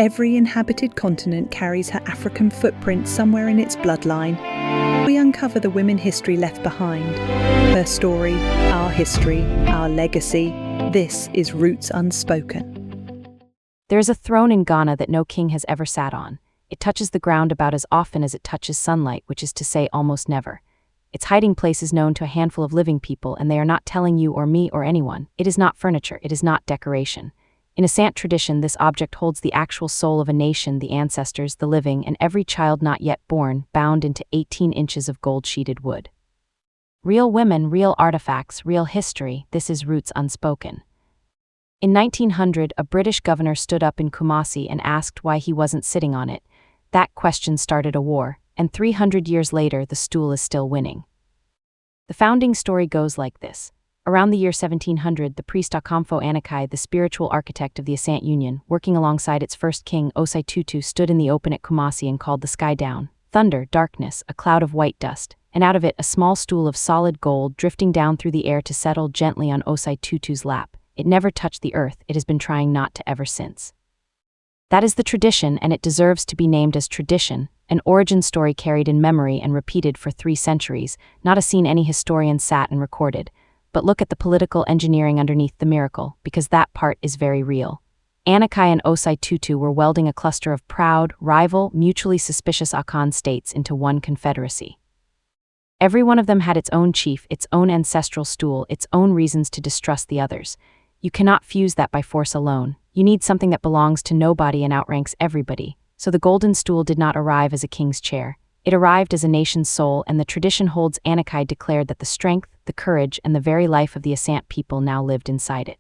Every inhabited continent carries her African footprint somewhere in its bloodline. We uncover the women history left behind. Her story, our history, our legacy. This is Roots Unspoken. There is a throne in Ghana that no king has ever sat on. It touches the ground about as often as it touches sunlight, which is to say almost never. Its hiding place is known to a handful of living people, and they are not telling you or me or anyone. It is not furniture, it is not decoration. In Asante tradition, this object holds the actual soul of a nation, the ancestors, the living, and every child not yet born, bound into 18 inches of gold-sheeted wood. Real women, real artifacts, real history, this is Roots Unspoken. In 1900, a British governor stood up in Kumasi and asked why he wasn't sitting on it. That question started a war, and 300 years later, the stool is still winning. The founding story goes like this. Around the year 1700, the priest Okomfo Anakai, the spiritual architect of the Asante Union, working alongside its first king, Osei Tutu, stood in the open at Kumasi and called the sky down. Thunder, darkness, a cloud of white dust, and out of it a small stool of solid gold drifting down through the air to settle gently on Osei Tutu's lap. It never touched the earth, it has been trying not to ever since. That is the tradition, and it deserves to be named as tradition, an origin story carried in memory and repeated for 3 centuries, not a scene any historian sat and recorded. But look at the political engineering underneath the miracle, because that part is very real. Anakai and Osei Tutu were welding a cluster of proud, rival, mutually suspicious Akan states into one confederacy. Every one of them had its own chief, its own ancestral stool, its own reasons to distrust the others. You cannot fuse that by force alone. You need something that belongs to nobody and outranks everybody. So the Golden Stool did not arrive as a king's chair. It arrived as a nation's soul, and the tradition holds Anakai declared that the strength, the courage, and the very life of the Asante people now lived inside it.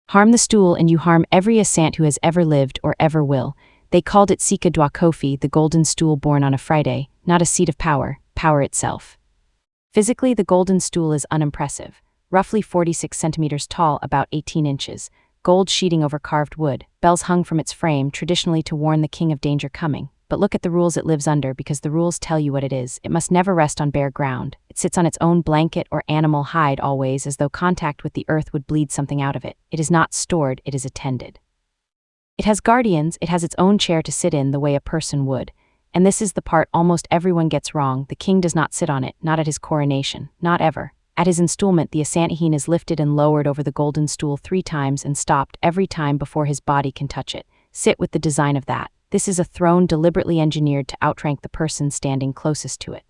Harm the stool and you harm every Asante who has ever lived or ever will. They called it Sika Dwa Kofi, the Golden Stool born on a Friday, not a seat of power, power itself. Physically, the Golden Stool is unimpressive. Roughly 46 centimeters tall, about 18 inches, gold sheeting over carved wood, bells hung from its frame traditionally to warn the king of danger coming. But look at the rules it lives under, because the rules tell you what it is. It must never rest on bare ground. It sits on its own blanket or animal hide always, as though contact with the earth would bleed something out of it. It is not stored, it is attended. It has guardians, it has its own chair to sit in the way a person would. And this is the part almost everyone gets wrong. The king does not sit on it, not at his coronation, not ever. At his installment, the Asantehene is lifted and lowered over the Golden Stool 3 times and stopped every time before his body can touch it. Sit with the design of that. This is a throne deliberately engineered to outrank the person standing closest to it.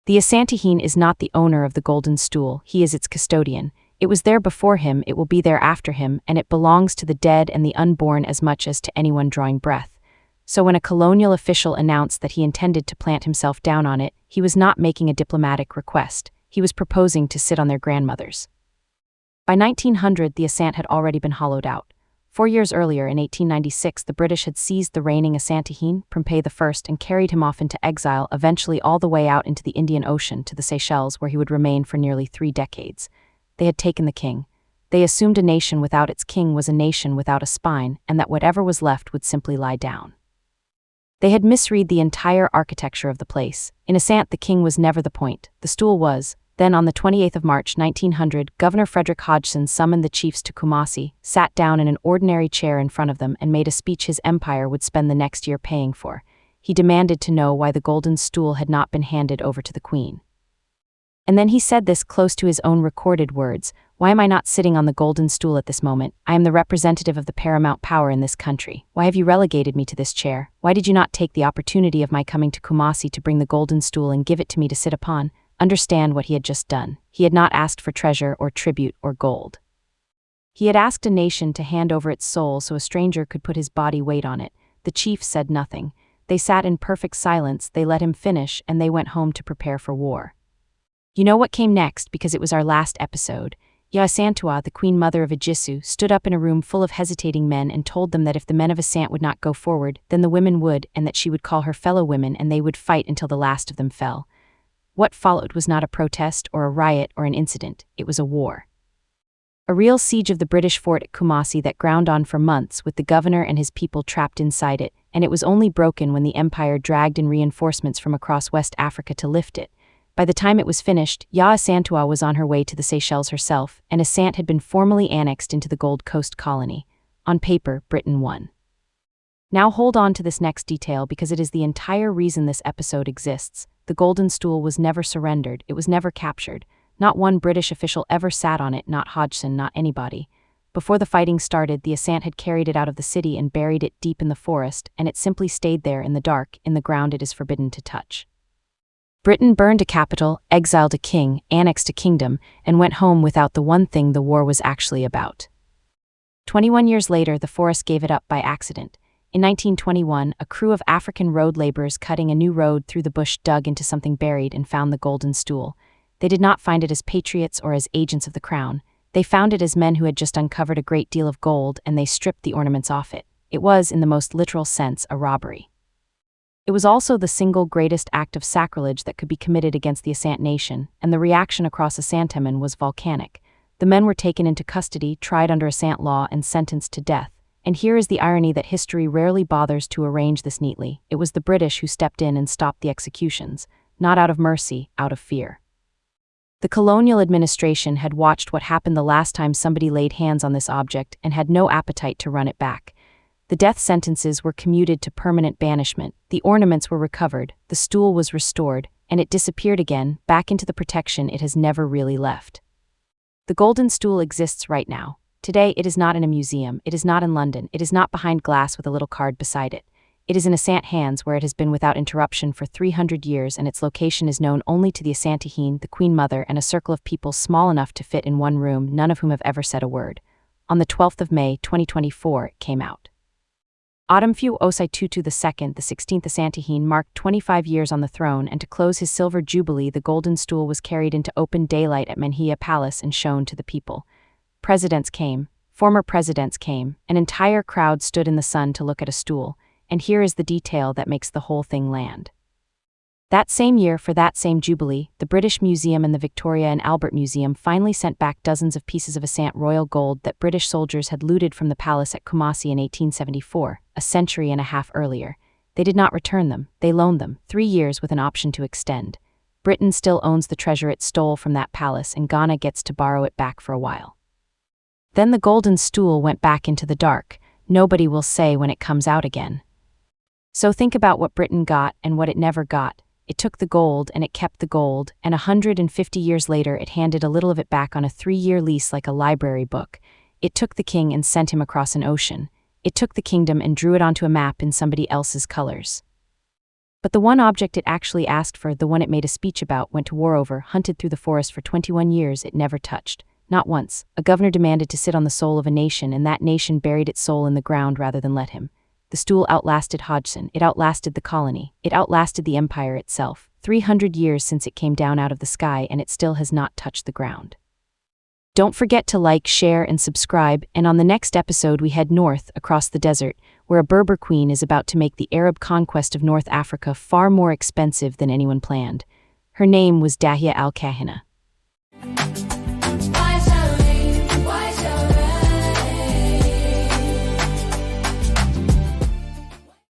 The Asantehene is not the owner of the Golden Stool, he is its custodian. It was there before him, it will be there after him, and it belongs to the dead and the unborn as much as to anyone drawing breath. So when a colonial official announced that he intended to plant himself down on it, he was not making a diplomatic request. He was proposing to sit on their grandmothers. By 1900, the Asante had already been hollowed out. 4 years earlier, in 1896, the British had seized the reigning Asantehene, Pompey I, and carried him off into exile, eventually all the way out into the Indian Ocean to the Seychelles, where he would remain for nearly 3 decades. They had taken the king. They assumed a nation without its king was a nation without a spine, and that whatever was left would simply lie down. They had misread the entire architecture of the place. In Asante, the king was never the point. The stool was. Then on the 28th of March 1900, Governor Frederick Hodgson summoned the chiefs to Kumasi, sat down in an ordinary chair in front of them, and made a speech his empire would spend the next year paying for. He demanded to know why the Golden Stool had not been handed over to the queen. And then he said this close to his own recorded words: "Why am I not sitting on the Golden Stool at this moment? I am the representative of the paramount power in this country. Why have you relegated me to this chair? Why did you not take the opportunity of my coming to Kumasi to bring the Golden Stool and give it to me to sit upon?" Understand what he had just done. He had not asked for treasure or tribute or gold. He had asked a nation to hand over its soul so a stranger could put his body weight on it. The chiefs said nothing. They sat in perfect silence, they let him finish, and they went home to prepare for war. You know what came next, because it was our last episode. Yaa Asantewaa, the queen mother of Ejisu, stood up in a room full of hesitating men and told them that if the men of Asante would not go forward, then the women would, and that she would call her fellow women and they would fight until the last of them fell. What followed was not a protest or a riot or an incident, it was a war. A real siege of the British fort at Kumasi that ground on for months with the governor and his people trapped inside it, and it was only broken when the empire dragged in reinforcements from across West Africa to lift it. By the time it was finished, Yaa Asantewaa was on her way to the Seychelles herself, and Asante had been formally annexed into the Gold Coast colony. On paper, Britain won. Now hold on to this next detail because it is the entire reason this episode exists. The Golden Stool was never surrendered, it was never captured. Not one British official ever sat on it, not Hodgson, not anybody. Before the fighting started, the Asante had carried it out of the city and buried it deep in the forest, and it simply stayed there in the dark, in the ground it is forbidden to touch. Britain burned a capital, exiled a king, annexed a kingdom, and went home without the one thing the war was actually about. 21 years later, the forest gave it up by accident. In 1921, a crew of African road laborers cutting a new road through the bush dug into something buried and found the Golden Stool. They did not find it as patriots or as agents of the crown. They found it as men who had just uncovered a great deal of gold, and they stripped the ornaments off it. It was, in the most literal sense, a robbery. It was also the single greatest act of sacrilege that could be committed against the Asante nation, and the reaction across Asantehene was volcanic. The men were taken into custody, tried under Asante law, and sentenced to death. And here is the irony that history rarely bothers to arrange this neatly. It was the British who stepped in and stopped the executions, not out of mercy, out of fear. The colonial administration had watched what happened the last time somebody laid hands on this object and had no appetite to run it back. The death sentences were commuted to permanent banishment, the ornaments were recovered, the stool was restored, and it disappeared again, back into the protection it has never really left. The Golden Stool exists right now. Today, it is not in a museum, it is not in London, it is not behind glass with a little card beside it. It is in Asante hands where it has been without interruption for 300 years, and its location is known only to the Asantehene, the Queen Mother, and a circle of people small enough to fit in one room, none of whom have ever said a word. On the 12th of May, 2024, it came out. Otumfuo Osei Tutu II, the 16th Asantehene, marked 25 years on the throne, and to close his silver jubilee, the Golden Stool was carried into open daylight at Menhia Palace and shown to the people. Presidents came, former presidents came, an entire crowd stood in the sun to look at a stool, and here is the detail that makes the whole thing land. That same year, for that same jubilee, the British Museum and the Victoria and Albert Museum finally sent back dozens of pieces of Asante royal gold that British soldiers had looted from the palace at Kumasi in 1874, a century and a half earlier. They did not return them, they loaned them, 3 years with an option to extend. Britain still owns the treasure it stole from that palace, and Ghana gets to borrow it back for a while. Then the Golden Stool went back into the dark. Nobody will say when it comes out again. So think about what Britain got and what it never got. It took the gold and it kept the gold, and 150 years later it handed a little of it back on a 3-year lease like a library book. It took the king and sent him across an ocean. It took the kingdom and drew it onto a map in somebody else's colors. But the one object it actually asked for, the one it made a speech about, went to war over, hunted through the forest for 21 years, it never touched. Not once. A governor demanded to sit on the soul of a nation, and that nation buried its soul in the ground rather than let him. The stool outlasted Hodgson, it outlasted the colony, it outlasted the empire itself. 300 years since it came down out of the sky, and it still has not touched the ground. Don't forget to like, share, and subscribe, and on the next episode we head north, across the desert, where a Berber queen is about to make the Arab conquest of North Africa far more expensive than anyone planned. Her name was Yaa Asantewaa.